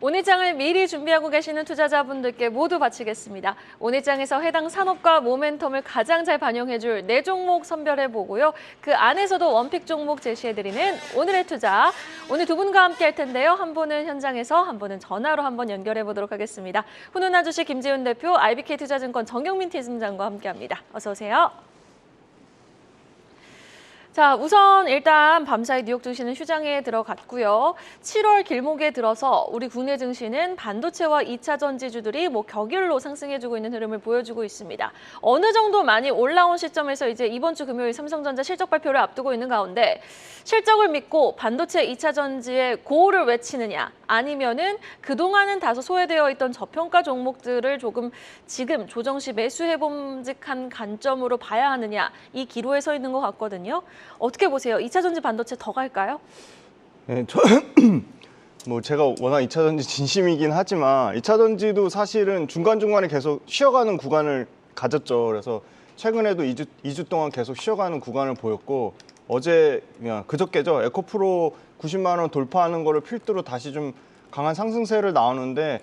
오늘장을 미리 준비하고 계시는 투자자분들께 모두 바치겠습니다. 오늘장에서 해당 산업과 모멘텀을 가장 잘 반영해줄 4종목 선별해보고요. 그 안에서도 원픽 종목 제시해드리는 오늘의 투자. 오늘 두 분과 함께 할 텐데요. 한 분은 현장에서, 한 분은 전화로 한번 연결해보도록 하겠습니다. 훈훈한 주식 김지훈 대표, IBK투자증권 정경민 팀장과 함께합니다. 어서 오세요. 자, 우선 일단 밤사이 뉴욕 증시는 휴장에 들어갔고요. 7월 길목에 들어서 우리 국내 증시는 반도체와 2차 전지주들이 격일로 상승해주고 있는 흐름을 보여주고 있습니다. 어느 정도 많이 올라온 시점에서 이제 이번 주 금요일 삼성전자 실적 발표를 앞두고 있는 가운데 실적을 믿고 반도체 2차 전지의 고호를 외치느냐, 아니면은 그동안은 다소 소외되어 있던 저평가 종목들을 조금 지금 조정 시 매수해봄직한 관점으로 봐야 하느냐, 이 기로에 서 있는 것 같거든요. 어떻게 보세요? 2차 전지 반도체 더 갈까요? 네, 제가 워낙 2차 전지 진심이긴 하지만 2차 전지도 사실은 중간중간에 계속 쉬어가는 구간을 가졌죠. 그래서 최근에도 2주 동안 계속 쉬어가는 구간을 보였고, 어제 그저께죠. 에코프로 90만 원 돌파하는 거를 필두로 다시 좀 강한 상승세를 나오는데,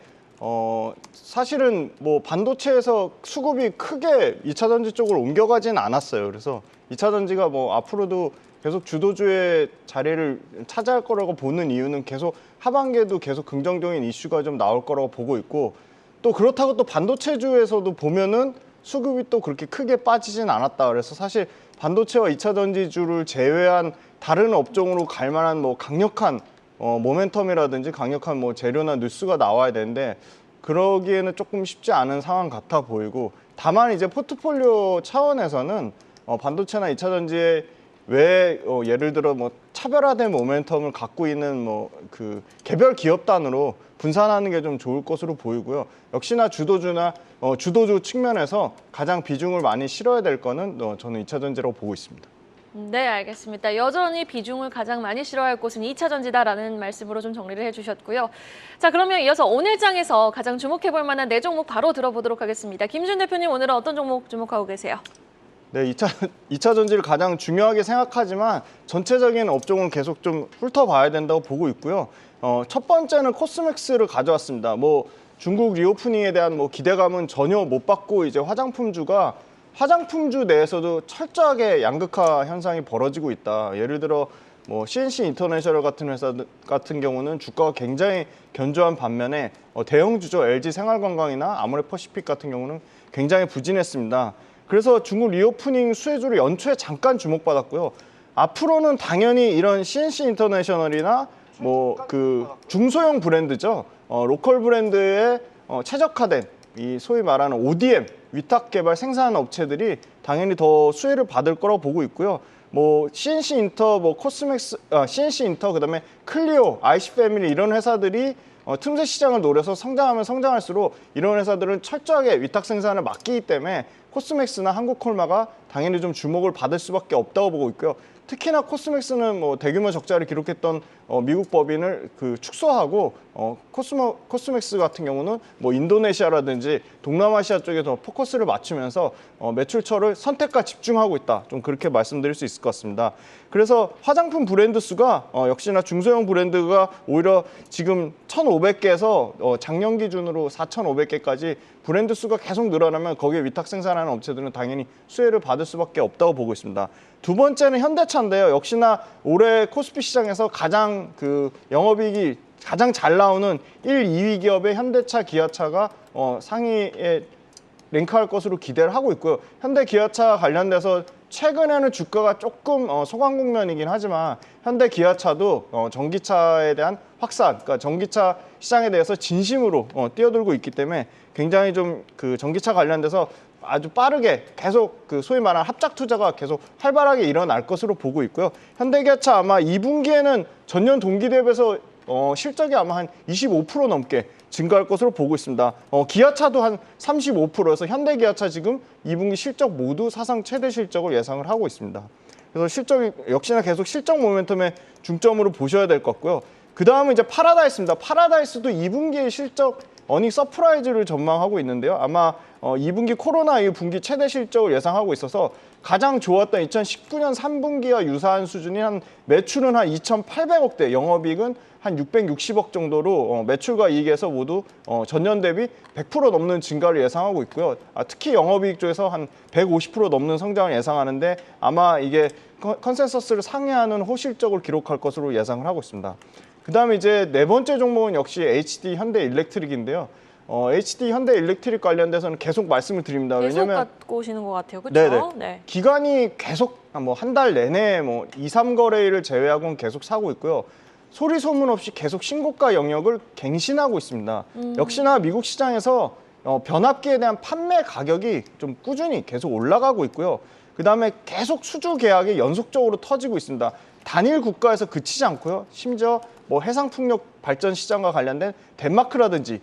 사실은 반도체에서 수급이 크게 2차 전지 쪽으로 옮겨가진 않았어요. 그래서 2차 전지가 앞으로도 계속 주도주의 자리를 차지할 거라고 보는 이유는 계속 하반기에도 계속 긍정적인 이슈가 좀 나올 거라고 보고 있고, 또 그렇다고 또 반도체주에서도 보면은 수급이 또 그렇게 크게 빠지진 않았다. 그래서 사실 반도체와 2차 전지주를 제외한 다른 업종으로 갈 만한 강력한 모멘텀이라든지 강력한 재료나 뉴스가 나와야 되는데, 그러기에는 조금 쉽지 않은 상황 같아 보이고, 다만 이제 포트폴리오 차원에서는 반도체나 2차 전지에 왜 예를 들어 차별화된 모멘텀을 갖고 있는 그 개별 기업 단으로 분산하는 게 좀 좋을 것으로 보이고요. 역시나 주도주 측면에서 가장 비중을 많이 실어야 될 거는 저는 2차 전지라고 보고 있습니다. 네, 알겠습니다. 여전히 비중을 가장 많이 실어야 할 곳은 2차 전지다라는 말씀으로 좀 정리를 해주셨고요. 자, 그러면 이어서 오늘장에서 가장 주목해볼 만한 4종목 바로 들어보도록 하겠습니다. 김준 대표님, 오늘은 어떤 종목 주목하고 계세요? 네, 2차 전지를 가장 중요하게 생각하지만 전체적인 업종은 계속 좀 훑어봐야 된다고 보고 있고요. 첫 번째는 코스맥스를 가져왔습니다. 중국 리오프닝에 대한 기대감은 전혀 못 받고, 이제 화장품주 내에서도 철저하게 양극화 현상이 벌어지고 있다. 예를 들어 CNC 인터내셔널 같은 회사 같은 경우는 주가가 굉장히 견조한 반면에 대형주죠. LG 생활건강이나 아모레퍼시픽 같은 경우는 굉장히 부진했습니다. 그래서 중국 리오프닝 수혜주를 연초에 잠깐 주목받았고요. 앞으로는 당연히 이런 CNC 인터내셔널이나 그 중소형 브랜드죠. 로컬 브랜드에 최적화된 이 소위 말하는 ODM, 위탁 개발 생산 업체들이 당연히 더 수혜를 받을 거라고 보고 있고요. CNC 인터, 코스맥스, CNC 인터, 그다음에 클리오, IC 패밀리 이런 회사들이 틈새 시장을 노려서 성장하면 성장할수록 이런 회사들은 철저하게 위탁 생산을 맡기기 때문에 코스맥스나 한국콜마가 당연히 좀 주목을 받을 수밖에 없다고 보고 있고요. 특히나 코스맥스는 대규모 적자를 기록했던 미국 법인을 축소하고, 코스맥스 같은 경우는 인도네시아라든지 동남아시아 쪽에 더 포커스를 맞추면서 매출처를 선택과 집중하고 있다. 좀 그렇게 말씀드릴 수 있을 것 같습니다. 그래서 화장품 브랜드 수가 역시나 중소형 브랜드가 오히려 지금 1,500개에서 작년 기준으로 4,500개까지 브랜드 수가 계속 늘어나면 거기에 위탁 생산하는 업체들은 당연히 수혜를 받을 수밖에 없다고 보고 있습니다. 두 번째는 현대차인데요. 역시나 올해 코스피 시장에서 가장 영업이익이 가장 잘 나오는 1, 2위 기업의 현대차, 기아차가 상위에 랭크할 것으로 기대를 하고 있고요. 현대 기아차 관련돼서 최근에는 주가가 조금 소강 국면이긴 하지만 현대 기아차도 전기차에 대한 확산, 그러니까 전기차 시장에 대해서 진심으로 뛰어들고 있기 때문에 굉장히 좀 전기차 관련돼서 아주 빠르게 계속 소위 말하는 합작 투자가 계속 활발하게 일어날 것으로 보고 있고요. 현대기아차 아마 2분기에는 전년 동기 대비해서 실적이 아마 한 25% 넘게 증가할 것으로 보고 있습니다. 기아차도 한 35%여서 현대기아차 지금 2분기 실적 모두 사상 최대 실적을 예상을 하고 있습니다. 그래서 실적이 역시나 계속 실적 모멘텀에 중점으로 보셔야 될 것 같고요. 그 다음은 이제 파라다이스입니다. 파라다이스도 2분기의 실적 어닝 서프라이즈를 전망하고 있는데요. 아마 2분기 코로나 이후 분기 최대 실적을 예상하고 있어서 가장 좋았던 2019년 3분기와 유사한 수준이 매출은 한 2,800억대, 영업이익은 한 660억 정도로 매출과 이익에서 모두 전년 대비 100% 넘는 증가를 예상하고 있고요. 특히 영업이익 쪽에서 한 150% 넘는 성장을 예상하는데 아마 이게 컨센서스를 상회하는 호실적을 기록할 것으로 예상을 하고 있습니다. 그다음에 이제 네 번째 종목은 역시 HD 현대일렉트릭인데요. HD 현대일렉트릭 관련돼서는 계속 말씀을 드립니다. 계속 왜냐면 갖고 오시는 것 같아요. 네네. 그렇죠? 네. 기간이 계속 뭐 한 달 내내 뭐 2, 3거래일을 제외하고는 계속 사고 있고요. 소리 소문 없이 계속 신고가 영역을 갱신하고 있습니다. 역시나 미국 시장에서 변압기에 대한 판매 가격이 좀 꾸준히 계속 올라가고 있고요. 그다음에 계속 수주 계약이 연속적으로 터지고 있습니다. 단일 국가에서 그치지 않고요. 심지어 뭐 해상풍력 발전 시장과 관련된 덴마크라든지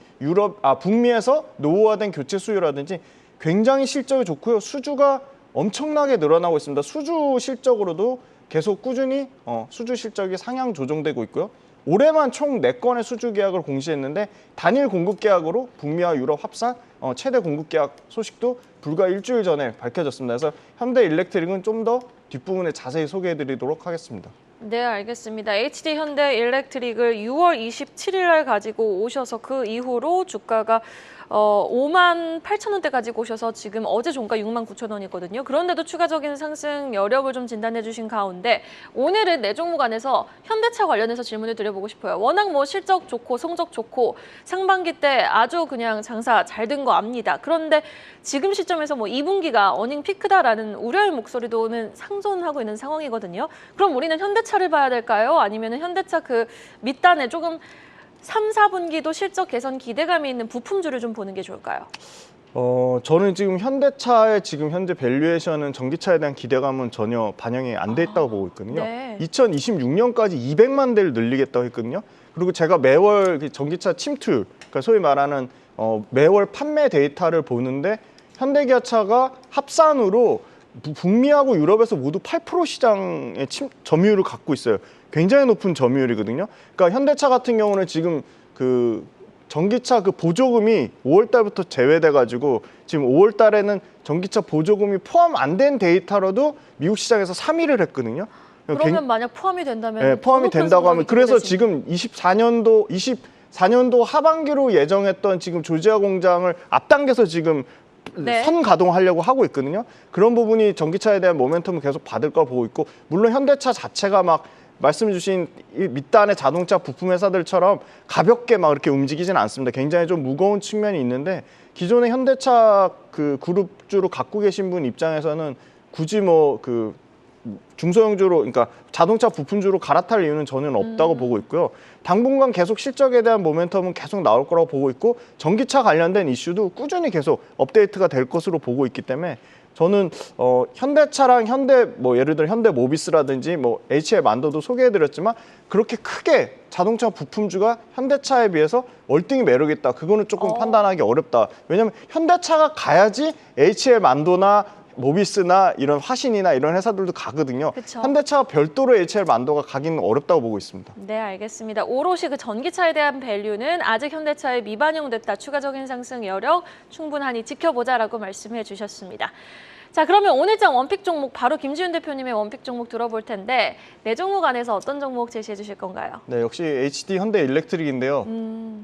북미에서 노후화된 교체 수요라든지 굉장히 실적이 좋고요. 수주가 엄청나게 늘어나고 있습니다. 수주 실적으로도 계속 꾸준히 수주 실적이 상향 조정되고 있고요. 올해만 총 4건의 수주 계약을 공시했는데 단일 공급 계약으로 북미와 유럽 합산 최대 공급 계약 소식도 불과 일주일 전에 밝혀졌습니다. 그래서 현대일렉트릭은 좀 더 뒷부분에 자세히 소개해드리도록 하겠습니다. 네, 알겠습니다. HD 현대일렉트릭을 6월 27일 날 가지고 오셔서 그 이후로 주가가 58,000원대 가지고 오셔서 지금 어제 종가 69,000원이거든요. 그런데도 추가적인 상승 여력을 좀 진단해 주신 가운데 오늘은 네 종목 안에서 현대차 관련해서 질문을 드려보고 싶어요. 워낙 뭐 실적 좋고 성적 좋고 상반기 때 아주 그냥 장사 잘 된 거 압니다. 그런데 지금 시점에서 뭐 2분기가 어닝 피크다라는 우려의 목소리도는 상존하고 있는 상황이거든요. 그럼 우리는 현대차를 봐야 될까요? 아니면 현대차 그 밑단에 조금 3, 4분기도 실적 개선 기대감이 있는 부품주를 좀 보는 게 좋을까요? 저는 지금 현대차의 지금 현재 밸류에이션은 전기차에 대한 기대감은 전혀 반영이 안 돼 있다고 보고 있거든요. 네. 2026년까지 200만 대를 늘리겠다고 했거든요. 그리고 제가 매월 전기차 침투율, 그러니까 소위 말하는 매월 판매 데이터를 보는데 현대기아차가 합산으로 북미하고 유럽에서 모두 8% 시장의 점유율을 갖고 있어요. 굉장히 높은 점유율이거든요. 그러니까 현대차 같은 경우는 지금 그 전기차 그 보조금이 5월 달부터 제외돼 가지고 지금 5월 달에는 전기차 보조금이 포함 안 된 데이터로도 미국 시장에서 3위를 했거든요. 그러면 만약 포함이 된다면 네, 포함이 된다고 하면 그래서 지금 24년도 하반기로 예정했던 지금 조지아 공장을 앞당겨서 지금 네. 선 가동하려고 하고 있거든요. 그런 부분이 전기차에 대한 모멘텀을 계속 받을 걸 보고 있고 물론 현대차 자체가 막 말씀 주신 이 밑단의 자동차 부품 회사들처럼 가볍게 막 이렇게 움직이지는 않습니다. 굉장히 좀 무거운 측면이 있는데 기존의 현대차 그 그룹주로 갖고 계신 분 입장에서는 굳이 뭐 그 중소형주로 그러니까 자동차 부품주로 갈아탈 이유는 전혀 없다고 보고 있고요. 당분간 계속 실적에 대한 모멘텀은 계속 나올 거라고 보고 있고 전기차 관련된 이슈도 꾸준히 계속 업데이트가 될 것으로 보고 있기 때문에 저는 현대차랑 현대 뭐 예를 들어 현대모비스라든지 뭐 HL 만도도 소개해드렸지만 그렇게 크게 자동차 부품주가 현대차에 비해서 월등히 매력 있다. 그거는 조금 판단하기 어렵다. 왜냐하면 현대차가 가야지 HL 만도나 모비스나 이런 화신이나 이런 회사들도 가거든요. 그쵸. 현대차가 별도로 HL 만도가 가기는 어렵다고 보고 있습니다. 네, 알겠습니다. 오롯이 그 전기차에 대한 밸류는 아직 현대차에 미반영됐다. 추가적인 상승 여력 충분하니 지켜보자라고 말씀해 주셨습니다. 자, 그러면 오늘장 원픽 종목 바로 김지훈 대표님의 원픽 종목 들어볼 텐데 네 종목 안에서 어떤 종목 제시해 주실 건가요? 네, 역시 HD 현대일렉트릭인데요.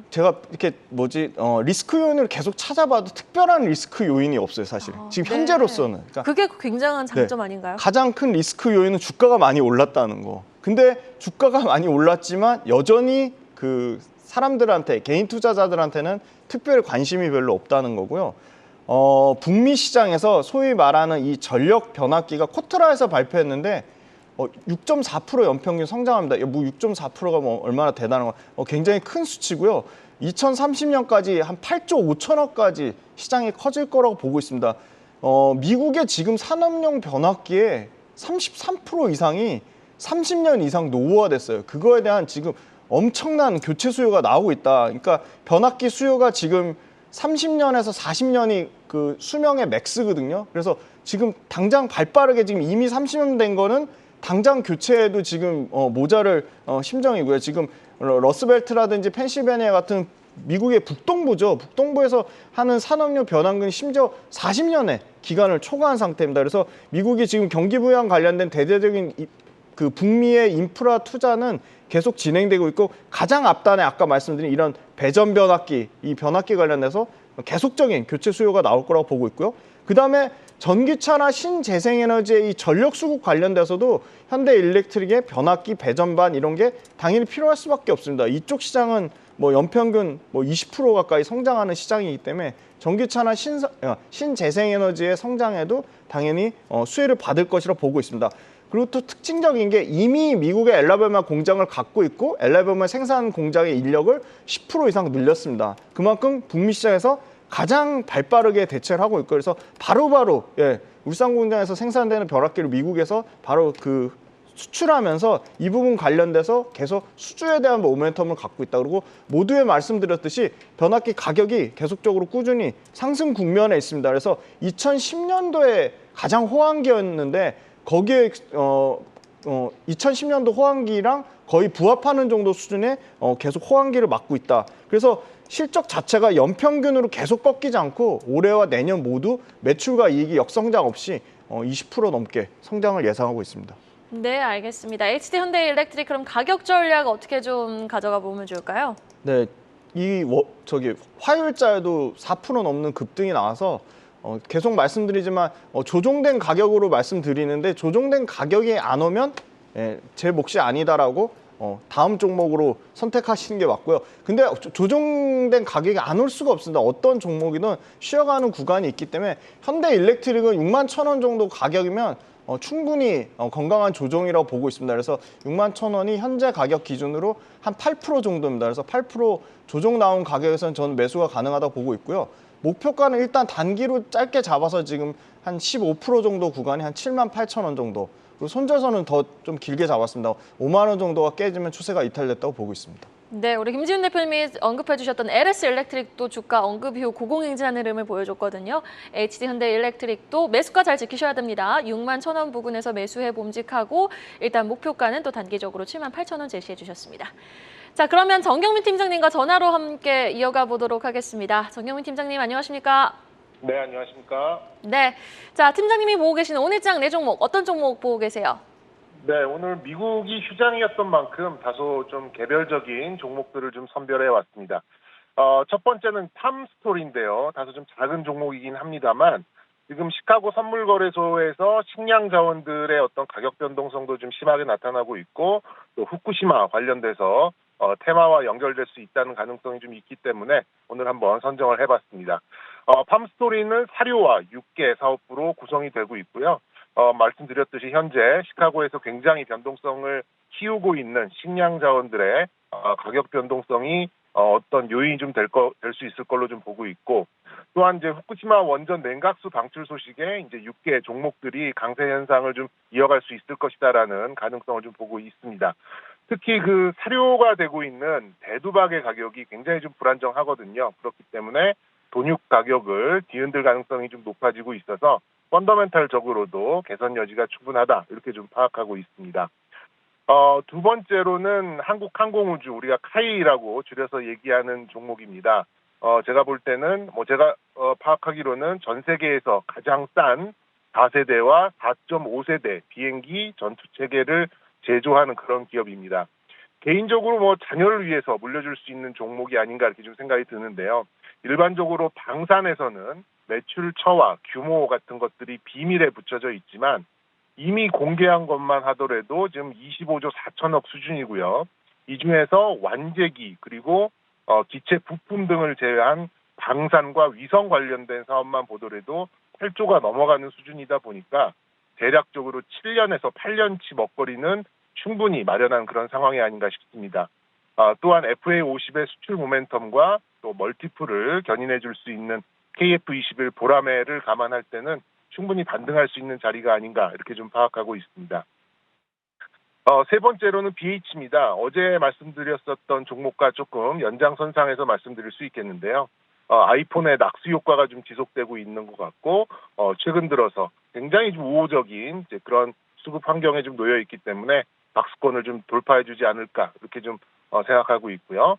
제가 이렇게 리스크 요인을 계속 찾아봐도 특별한 리스크 요인이 없어요, 사실. 지금 네. 현재로서는. 그러니까 그게 굉장한 장점 아닌가요? 가장 큰 리스크 요인은 주가가 많이 올랐다는 거. 근데 주가가 많이 올랐지만 여전히 그 사람들한테 개인 투자자들한테는 특별히 관심이 별로 없다는 거고요. 북미 시장에서 소위 말하는 이 전력 변압기가 코트라에서 발표했는데 6.4% 연평균 성장합니다. 뭐 6.4%가 뭐 얼마나 대단한 거? 굉장히 큰 수치고요. 2030년까지 한 8조 5천억까지 시장이 커질 거라고 보고 있습니다. 미국의 지금 산업용 변압기의 33% 이상이 30년 이상 노후화됐어요. 그거에 대한 지금 엄청난 교체 수요가 나오고 있다. 그러니까 변압기 수요가 지금 30년에서 40년이 그 수명의 맥스거든요. 그래서 지금 당장 발빠르게 지금 이미 30년 된 거는 당장 교체에도 지금 모자를 심정이고요. 지금 러스벨트라든지 펜실베니아 같은 미국의 북동부죠. 북동부에서 하는 산업용 변환근이 심지어 40년의 기간을 초과한 상태입니다. 그래서 미국이 지금 경기 부양 관련된 대대적인 그 북미의 인프라 투자는 계속 진행되고 있고 가장 앞단에 아까 말씀드린 이런 배전 변압기, 이 변압기 관련해서 계속적인 교체 수요가 나올 거라고 보고 있고요. 그다음에 전기차나 신재생에너지의 이 전력 수급 관련돼서도 현대일렉트릭의 변압기, 배전반 이런 게 당연히 필요할 수밖에 없습니다. 이쪽 시장은 뭐 연평균 뭐 20% 가까이 성장하는 시장이기 때문에 전기차나 신재생에너지의 성장에도 당연히 수혜를 받을 것이라 보고 있습니다. 그리고 또 특징적인 게 이미 미국의 엘라베마 공장을 갖고 있고 엘라베마 생산 공장의 인력을 10% 이상 늘렸습니다. 그만큼 북미 시장에서 가장 발빠르게 대처를 하고 있고 그래서 바로바로 울산 공장에서 생산되는 벼락기를 미국에서 바로 그 수출하면서 이 부분 관련돼서 계속 수주에 대한 모멘텀을 갖고 있다. 그리고 모두에 말씀드렸듯이 변압기 가격이 계속적으로 꾸준히 상승 국면에 있습니다. 그래서 2010년도에 가장 호황기였는데 거기에 2010년도 호황기랑 거의 부합하는 정도 수준의 계속 호황기를 맞고 있다. 그래서 실적 자체가 연평균으로 계속 꺾이지 않고 올해와 내년 모두 매출과 이익이 역성장 없이 20% 넘게 성장을 예상하고 있습니다. 네, 알겠습니다. HD 현대일렉트릭 그럼 가격 전략 어떻게 좀 가져가 보면 좋을까요? 네, 화요일자에도 4% 넘는 급등이 나와서 계속 말씀드리지만 조정된 가격으로 말씀드리는데 조정된 가격이 안 오면 제 몫이 아니다라고 다음 종목으로 선택하시는 게 맞고요. 근데 조정된 가격이 안 올 수가 없습니다. 어떤 종목이든 쉬어가는 구간이 있기 때문에 현대일렉트릭은 61,000원 정도 가격이면 충분히 건강한 조정이라고 보고 있습니다. 그래서 61,000원이 현재 가격 기준으로 한 8% 정도입니다. 그래서 8% 조정 나온 가격에서는 저는 매수가 가능하다고 보고 있고요. 목표가는 일단 단기로 짧게 잡아서 지금 한 15% 정도 구간이 한 78,000원 정도. 그리고 손절선은 더 좀 길게 잡았습니다. 5만 원 정도가 깨지면 추세가 이탈됐다고 보고 있습니다. 네, 우리 김지훈 대표님이 언급해 주셨던 LS 일렉트릭도 주가 언급 이후 고공행진하는 흐름을 보여줬거든요. HD 현대일렉트릭도 매수가 잘 지키셔야 됩니다. 61,000원 부근에서 매수해 봄직하고 일단 목표가는 또 단기적으로 78,000원 제시해 주셨습니다. 자, 그러면 정경민 팀장님과 전화로 함께 이어가 보도록 하겠습니다. 정경민 팀장님 안녕하십니까? 네, 안녕하십니까? 네, 자 팀장님이 보고 계시는 오늘장 네 종목 어떤 종목 보고 계세요? 네, 오늘 미국이 휴장이었던 만큼 다소 좀 개별적인 종목들을 좀 선별해 왔습니다. 첫 번째는 팜스토리인데요. 다소 좀 작은 종목이긴 합니다만 지금 시카고 선물거래소에서 식량 자원들의 어떤 가격 변동성도 좀 심하게 나타나고 있고 또 후쿠시마 관련돼서 테마와 연결될 수 있다는 가능성이 좀 있기 때문에 오늘 한번 선정을 해봤습니다. 팜스토리는 사료와 육개 사업부로 구성이 되고 있고요. 말씀드렸듯이 현재 시카고에서 굉장히 변동성을 키우고 있는 식량 자원들의 가격 변동성이 어떤 요인이 좀 될 수 있을 걸로 좀 보고 있고 또한 이제 후쿠시마 원전 냉각수 방출 소식에 이제 6개 종목들이 강세 현상을 좀 이어갈 수 있을 것이다라는 가능성을 좀 보고 있습니다. 특히 그 사료가 되고 있는 대두박의 가격이 굉장히 좀 불안정하거든요. 그렇기 때문에 돈육 가격을 뒤흔들 가능성이 좀 높아지고 있어서 펀더멘탈적으로도 개선 여지가 충분하다 이렇게 좀 파악하고 있습니다. 두 번째로는 한국항공우주 우리가 카이라고 줄여서 얘기하는 종목입니다. 제가 볼 때는 제가 파악하기로는 전 세계에서 가장 싼 4세대와 4.5세대 비행기 전투 체계를 제조하는 그런 기업입니다. 개인적으로 자녀를 위해서 물려줄 수 있는 종목이 아닌가 이렇게 좀 생각이 드는데요. 일반적으로 방산에서는 매출처와 규모 같은 것들이 비밀에 붙여져 있지만 이미 공개한 것만 하더라도 지금 25조 4천억 수준이고요. 이 중에서 완제기 그리고 기체 부품 등을 제외한 방산과 위성 관련된 사업만 보더라도 8조가 넘어가는 수준이다 보니까 대략적으로 7년에서 8년치 먹거리는 충분히 마련한 그런 상황이 아닌가 싶습니다. 또한 FA50의 수출 모멘텀과 또 멀티플을 견인해 줄 수 있는 KF21 보라매를 감안할 때는 충분히 반등할 수 있는 자리가 아닌가 이렇게 좀 파악하고 있습니다. 세 번째로는 BH입니다. 어제 말씀드렸었던 종목과 조금 연장선상에서 말씀드릴 수 있겠는데요. 아이폰의 낙수 효과가 좀 지속되고 있는 것 같고 최근 들어서 굉장히 좀 우호적인 이제 그런 수급 환경에 좀 놓여 있기 때문에 박스권을 좀 돌파해주지 않을까 이렇게 좀 생각하고 있고요.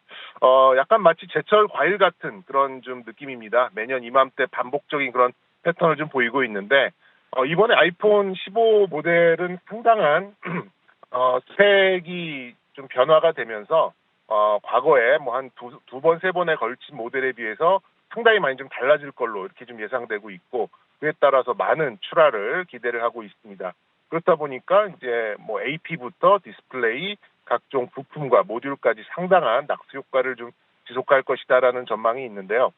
약간 마치 제철 과일 같은 그런 좀 느낌입니다. 매년 이맘때 반복적인 그런 패턴을 좀 보이고 있는데 이번에 아이폰 15 모델은 상당한 스펙이 좀 변화가 되면서 과거에 뭐 한 두 번, 세 번에 걸친 모델에 비해서 상당히 많이 좀 달라질 걸로 이렇게 좀 예상되고 있고, 그에 따라서 많은 출하를 기대를 하고 있습니다. 그렇다 보니까 이제 뭐 AP부터 디스플레이, 각종 부품과 모듈까지 상당한 낙수 효과를 좀 지속할 것이다라는 전망이 있는데요.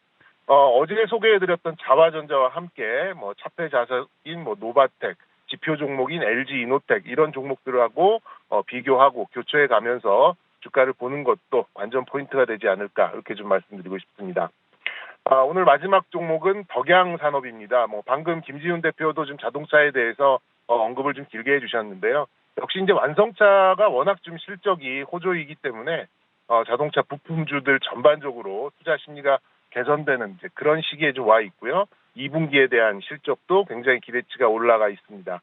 어제 소개해드렸던 자화전자와 함께 뭐 차폐 자석인 뭐 노바텍, 지표 종목인 LG 이노텍 이런 종목들하고 비교하고 교초해 가면서 주가를 보는 것도 관전 포인트가 되지 않을까, 이렇게 좀 말씀드리고 싶습니다. 오늘 마지막 종목은 덕양산업입니다. 뭐 방금 김지훈 대표도 좀 자동차에 대해서 언급을 좀 길게 해주셨는데요. 역시 이제 완성차가 워낙 좀 실적이 호조이기 때문에 자동차 부품주들 전반적으로 투자 심리가 개선되는 이제 그런 시기에 좀 와 있고요. 2분기에 대한 실적도 굉장히 기대치가 올라가 있습니다.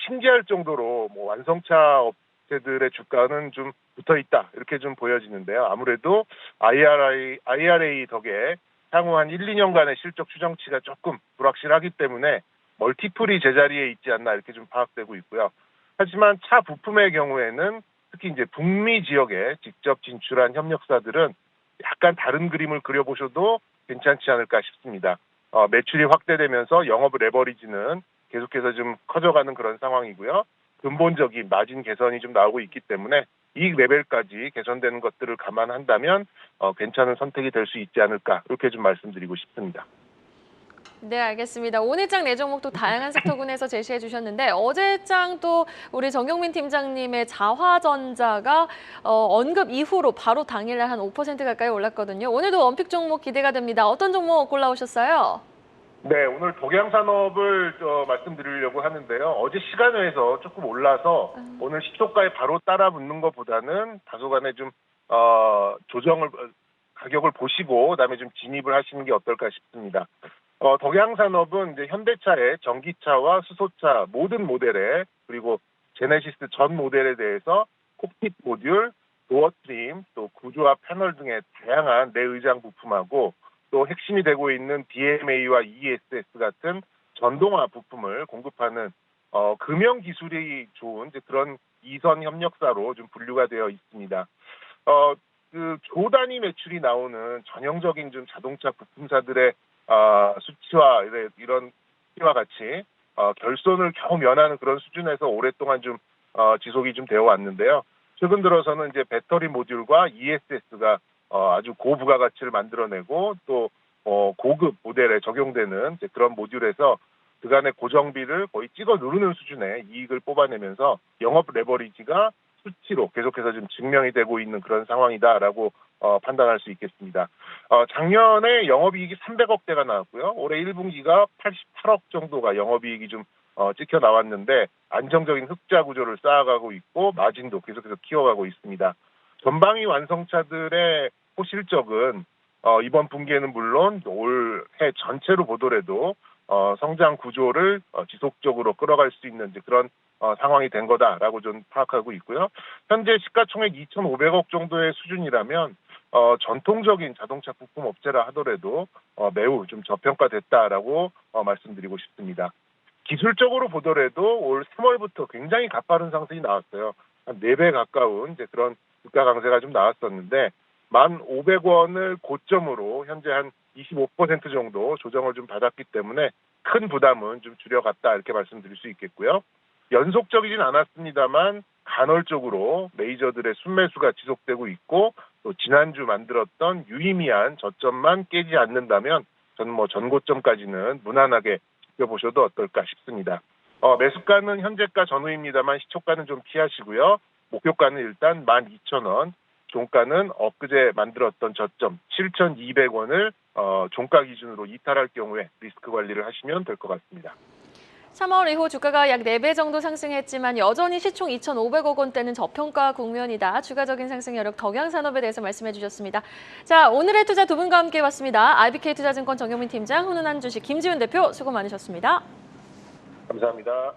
신기할 정도로 뭐 완성차 업체들의 주가는 좀 붙어 있다, 이렇게 좀 보여지는데요. 아무래도 IRA 덕에 향후 한 1, 2년간의 실적 추정치가 조금 불확실하기 때문에 멀티플이 제자리에 있지 않나, 이렇게 좀 파악되고 있고요. 하지만 차 부품의 경우에는 특히 이제 북미 지역에 직접 진출한 협력사들은 약간 다른 그림을 그려보셔도 괜찮지 않을까 싶습니다. 매출이 확대되면서 영업 레버리지는 계속해서 좀 커져가는 그런 상황이고요. 근본적인 마진 개선이 좀 나오고 있기 때문에 이익 레벨까지 개선되는 것들을 감안한다면 괜찮은 선택이 될 수 있지 않을까, 이렇게 좀 말씀드리고 싶습니다. 네, 알겠습니다. 오늘 장 4종목도 다양한 섹터군에서 제시해 주셨는데 어제 장 또 우리 정경민 팀장님의 자화전자가 언급 이후로 바로 당일날 한 5% 가까이 올랐거든요. 오늘도 원픽 종목 기대가 됩니다. 어떤 종목 골라오셨어요? 네, 오늘 덕양산업을 말씀드리려고 하는데요. 어제 시간외에서 조금 올라서 오늘 시초가에 바로 따라 붙는 것보다는 다소간에 좀 조정을, 가격을 보시고 그다음에 좀 진입을 하시는 게 어떨까 싶습니다. 덕양산업은 이제 현대차의 전기차와 수소차 모든 모델에, 그리고 제네시스 전 모델에 대해서 콕핏 모듈, 도어 트림, 또 구조화 패널 등의 다양한 내의장 부품하고 또 핵심이 되고 있는 DMA와 ESS 같은 전동화 부품을 공급하는 금형 기술이 좋은 이제 그런 이선 협력사로 좀 분류가 되어 있습니다. 그 조 단위 매출이 나오는 전형적인 좀 자동차 부품사들의 수치와 이런 수치와 같이 결손을 겨우 면하는 그런 수준에서 오랫동안 좀 지속이 좀 되어 왔는데요. 최근 들어서는 이제 배터리 모듈과 ESS가 아주 고부가가치를 만들어내고 또 고급 모델에 적용되는 이제 그런 모듈에서 그간의 고정비를 거의 찍어 누르는 수준의 이익을 뽑아내면서 영업 레버리지가 수치로 계속해서 좀 증명이 되고 있는 그런 상황이다라고 판단할 수 있겠습니다. 작년에 영업이익이 300억대가 나왔고요. 올해 1분기가 88억 정도가 영업이익이 좀 찍혀 나왔는데 안정적인 흑자 구조를 쌓아가고 있고 마진도 계속해서 키워가고 있습니다. 전방위 완성차들의 호실적은 이번 분기에는 물론 올해 전체로 보더라도 성장 구조를 지속적으로 끌어갈 수 있는 이제 그런 상황이 된 거다라고 좀 파악하고 있고요. 현재 시가총액 2,500억 정도의 수준이라면 전통적인 자동차 부품 업체라 하더라도 매우 좀 저평가됐다라고 말씀드리고 싶습니다. 기술적으로 보더라도 올 3월부터 굉장히 가파른 상승이 나왔어요. 한 4배 가까운 이제 그런 주가 강세가 좀 나왔었는데 1,500원을 고점으로 현재 한 25% 정도 조정을 좀 받았기 때문에 큰 부담은 좀 줄여갔다, 이렇게 말씀드릴 수 있겠고요. 연속적이진 않았습니다만 간헐적으로 메이저들의 순매수가 지속되고 있고 또 지난주 만들었던 유의미한 저점만 깨지 않는다면 저는 뭐 전고점까지는 무난하게 지켜보셔도 어떨까 싶습니다. 매수가는 현재가 전후입니다만 시초가는 좀 피하시고요. 목표가는 일단 12,000원, 종가는 엊그제 만들었던 저점 7,200원을 종가 기준으로 이탈할 경우에 리스크 관리를 하시면 될 것 같습니다. 3월 이후 주가가 약 4배 정도 상승했지만 여전히 시총 2,500억 원대는 저평가 국면이다. 추가적인 상승 여력 덕양산업에 대해서 말씀해 주셨습니다. 자, 오늘의 투자 두 분과 함께 왔습니다. IBK투자증권 정경민 팀장, 훈훈한 주식 김지훈 대표 수고 많으셨습니다. 감사합니다.